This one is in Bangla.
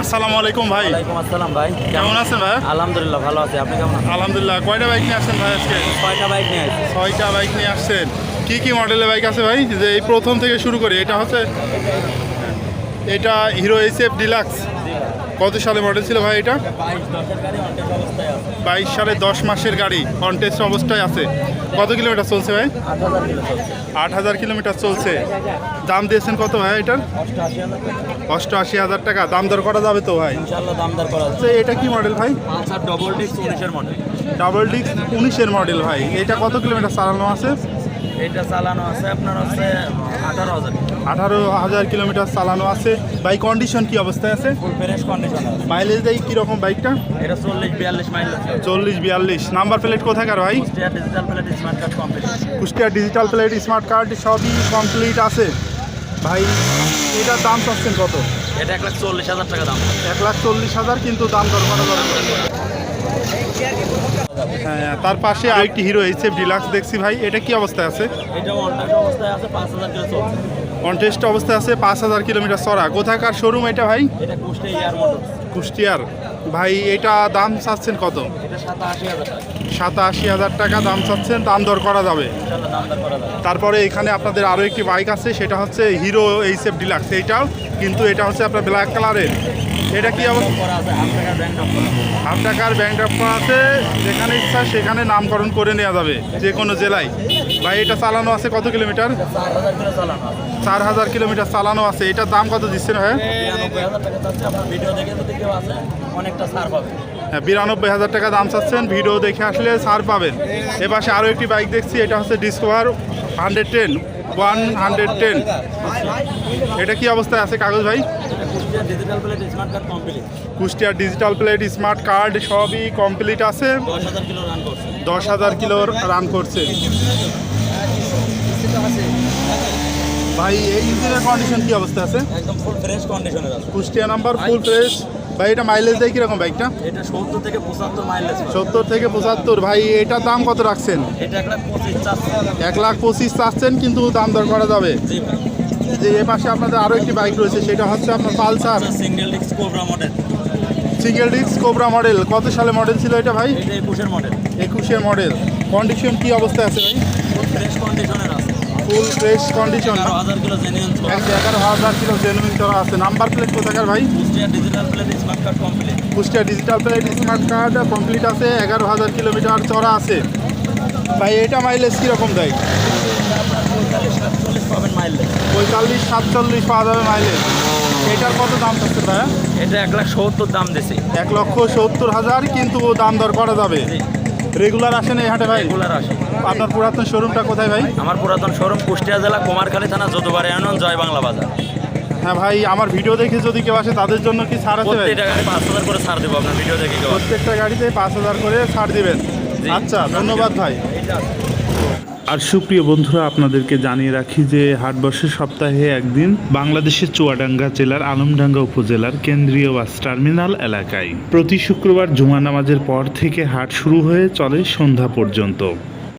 আসসালামু আলাইকুম ভাই। ওয়ালাইকুম আসসালাম ভাই, কেমন আছেন ভাই? আলহামদুলিল্লাহ ভালো আছি, আপনি কেমন আছেন? আলহামদুলিল্লাহ। কয়টা বাইক নিয়ে আসছেন ভাই আজকে? 6টা বাইক নিয়ে আসছি। 6টা বাইক নিয়ে আসছেন। কি কি মডেলের বাইক আছে ভাই? যে এই প্রথম থেকে শুরু করি, এটা হচ্ছে এটা হিরো এইচএফ ডিলাক্স। কত সালে মডেল ছিল ভাই এটা? 22 সালে 10 মাসের গাড়ি, কন্টেস্ট অবস্থায় আছে। কত কিলোমিটার চলছে ভাই? 8,000 কিলোমিটার চলছে। দাম দিয়েছেন কত ভাই এটার? 88,000 টাকা। দাম দর করা যাবে তো ভাই? ইনশাআল্লাহ দাম দর করা যাবে। এটা কি মডেল ভাই? পালসার ডবল ডিস্ক 19 এর মডেল। ডাবল ডিস্ক 19-এর মডেল ভাই। এটা কত কিলোমিটার চালানো আছে? এটা চালানো আছে আপনার হচ্ছে 18,000। 18,000 কিলোমিটার চালানো আছে ভাই। কন্ডিশন কি অবস্থায় আছে? ফুল ফ্রেশ কন্ডিশন আছে। মাইলেজ দেয় কীরকম বাইকটা? এটা 40-42 মাইল আছে। 40-42। নাম্বার প্লেট কোথাকার ভাই? Kushtia digital plate smart card complete. Kushtia digital plate smart card সবই কমপ্লিট আছে ভাই। এটার দাম চাচ্ছেন কত? এটা 1,40,000 টাকা দাম। 1,40,000, কিন্তু দাম দর করা যাবে না। হ্যাঁ, তার পাশে আরেকটি হিরো এইচএফ ডিলাক্স দেখছি ভাই। এটা কি অবস্থায় আছে? এটা অনটাইম অবস্থায় আছে, 5,000 কিলো চলছে। কন্টেস্ট অবস্থায় আছে, 5,000 কিলোমিটার চড়া। কোথাকার শোরুম এটা ভাই? এটা কুষ্টিয়া এয়ার মোটরস। কুষ্টিয়ার ভাই। এটা দাম চাচ্ছেন কত? এটা 87,000 টাকা। 87,000 টাকা দাম চাচ্ছেন। দাম দর করা যাবে। ইনশাআল্লাহ দাম দর করা যাবে। তারপরে এখানে আপনাদের আরও একটি বাইক আছে, সেটা হচ্ছে হিরো এইচএফ ডিলাক্স। এইটাও কিন্তু এটা হচ্ছে আপনার ব্ল্যাক কালারের। এটা কি অবস্থা? করা আছে 1/2 টাকার ব্যাংক ড্রপ করা। 1/2 টাকার ব্যাংক ড্রাফট আছে। যেখানে ইচ্ছা সেখানে নামকরণ করে নেওয়া যাবে, যে কোনো জেলায়। ভাই এটা চালানো আছে কত কিলোমিটার? 4,000 কিলো চালানো আছে। 4,000 কিলোমিটার চালানো আছে। এটার দাম কত দিচ্ছেন ভাই? 92,000 টাকা চাচ্ছে। আপনার ভিডিও দেখে যদি কেউ আসে অনেকটা ছাড় পাবে। হ্যাঁ, 92,000 টাকা দাম চাচ্ছেন। ভিডিও দেখে আসলে ছাড় পাবেন। এপাশে আরও একটি বাইক দেখছি, এটা হচ্ছে ডিসকভার 110। এটা কি অবস্থায় আছে কাগজ ভাই? Kushtia digital plate smart card complete. কুষ্টিয়ার ডিজিটাল প্লেট স্মার্ট কার্ড সবই কমপ্লিট আছে। 10,000 কিলো রান করছে। 10,000 কিলো রান করছে ভাই। এই ইঞ্জিনের কন্ডিশন কি অবস্থা আছে? একদম ফুল ফ্রেশ কন্ডিশনের আছে। কুষ্টিয়া নাম্বার ফুল ফ্রেশ ভাই। এটা মাইলেজ দেয় কিরকম বাইকটা? এটা 70 থেকে 75 মাইলেজ। 70 থেকে 75 ভাই। এটার দাম কত রাখছেন? এটা 1,25,000 চাচ্ছে। 1,25,000 চাচ্ছেন, কিন্তু দাম দর করা যাবে। জি ভাই। যে এ পাশে আপনাদের আরও একটি বাইক রয়েছে, সেটা হচ্ছে আপনার Pulsar single disc cobra model. Single disc cobra model. কত সালে মডেল ছিল এটা ভাই? এটা 21 এর মডেল। 21-এর মডেল। কন্ডিশন কি অবস্থায় আছে ভাই? ফুল ফ্রেশ কন্ডিশনের আছে। Full fresh condition. 11,000 kilo genuine চলা। 11,000 কিলো জেনুইন করা আছে। নাম্বার প্লেট কোথাকার ভাই? Kushtia digital plate smart card complete. Kushtia digital plate smart card complete আছে। 11,000 কিলোমিটার চড়া আছে ভাই। এটা মাইলেজ কীরকম দেয়? 45-47 পাবেন মাইলেজ। 45-47 পাওয়া যাবে মাইলেজ। এটার কত দাম থাকছে ভাইয়া? এটা 1,70,000 দাম দিছি। 1,70,000, কিন্তু দাম দর করা যাবে। রেগুলার আসেন এই হাটে ভাই? রেগুলার আসে। আপনার পুরাতন শোরুমটা কোথায় ভাই? আমার পুরাতন শোরুম কুষ্টিয়া জেলা কুমারখালী থানা যদুবাড়ি ইউনিয়ন জয় বাংলা বাজার। হ্যাঁ ভাই, আমার ভিডিও দেখে যদি কেউ আসে তাদের জন্য কি ছাড় আছে ভাই? প্রত্যেকটা গাড়ি 5,000 করে ছাড় দেবো আপনার ভিডিও দেখে কেউ আসে। প্রত্যেকটা গাড়িতে 5,000 করে ছাড় দিবেন। আচ্ছা, ধন্যবাদ ভাই। আর সুপ্রিয় বন্ধুরা, আপনাদেরকে জানিয়ে রাখি যে হাট বসে সপ্তাহে একদিন বাংলাদেশের চুয়াডাঙ্গা জেলার আলমডাঙ্গা উপজেলার কেন্দ্রীয় বাস টার্মিনাল এলাকায়। প্রতি শুক্রবার জুমা নামাজের পর থেকে হাট শুরু হয়ে চলে সন্ধ্যা পর্যন্ত।